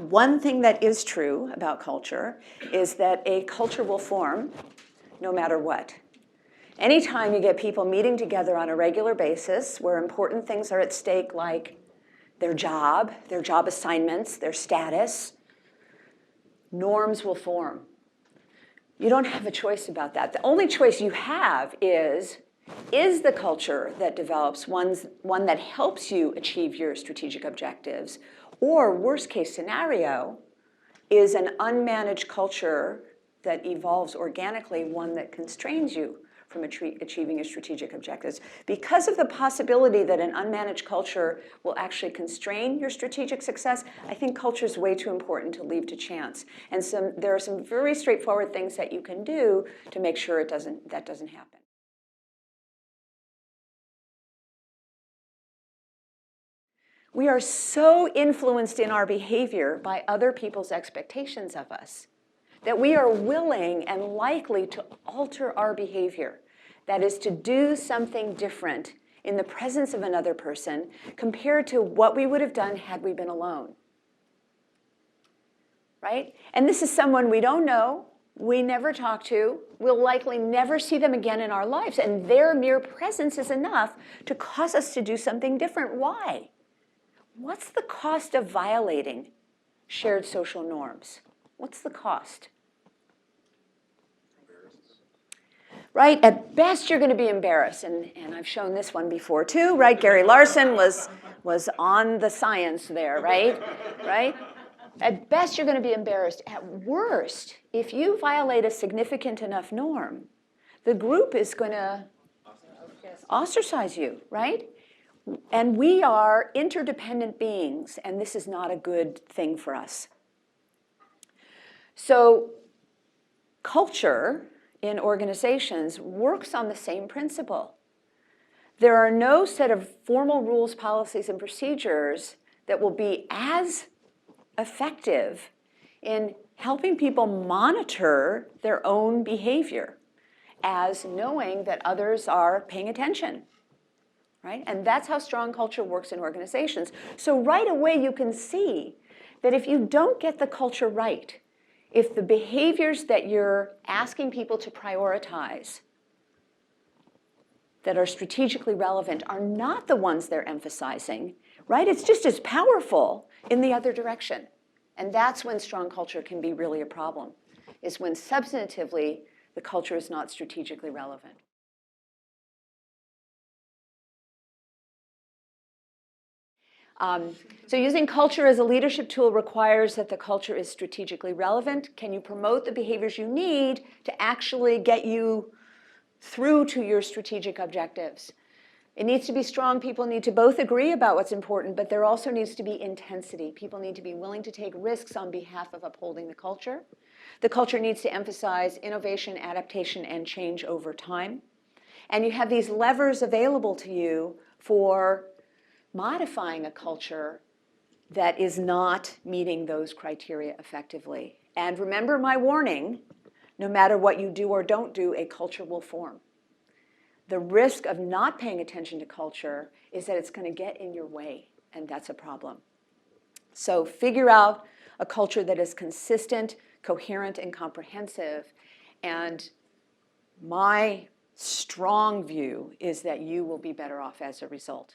One thing that is true about culture is that a culture will form no matter what. Anytime you get people meeting together on a regular basis where important things are at stake, like their job assignments, their status, norms will form. You don't have a choice about that. The only choice you have is the culture that develops one that helps you achieve your strategic objectives, or worst case scenario, is an unmanaged culture that evolves organically, one that constrains you from achieving your strategic objectives. Because of the possibility that an unmanaged culture will actually constrain your strategic success, I think culture is way too important to leave to chance. And there are some very straightforward things that you can do to make sure that doesn't happen. We are so influenced in our behavior by other people's expectations of us that we are willing and likely to alter our behavior. That is, to do something different in the presence of another person compared to what we would have done had we been alone. Right? And this is someone we don't know, we never talk to, we'll likely never see them again in our lives, and their mere presence is enough to cause us to do something different. Why? What's the cost of violating shared social norms? What's the cost? Right? At best, you're going to be embarrassed. And I've shown this one before, too, right? Gary Larson was on the science there, right? Right? At best, you're going to be embarrassed. At worst, if you violate a significant enough norm, the group is going to ostracize you, right? And we are interdependent beings, and this is not a good thing for us. So culture in organizations works on the same principle. There are no set of formal rules, policies, and procedures that will be as effective in helping people monitor their own behavior as knowing that others are paying attention. Right? And that's how strong culture works in organizations. So right away you can see that if you don't get the culture right, if the behaviors that you're asking people to prioritize that are strategically relevant are not the ones they're emphasizing, right? It's just as powerful in the other direction. And that's when strong culture can be really a problem, is when substantively the culture is not strategically relevant. So using culture as a leadership tool requires that the culture is strategically relevant. Can you promote the behaviors you need to actually get you through to your strategic objectives? It needs to be strong. People need to both agree about what's important, but there also needs to be intensity. People need to be willing to take risks on behalf of upholding the culture. The culture needs to emphasize innovation, adaptation, and change over time. And you have these levers available to you for modifying a culture that is not meeting those criteria effectively. And remember my warning, no matter what you do or don't do, a culture will form. The risk of not paying attention to culture is that it's going to get in your way, and that's a problem. So figure out a culture that is consistent, coherent, and comprehensive. And my strong view is that you will be better off as a result.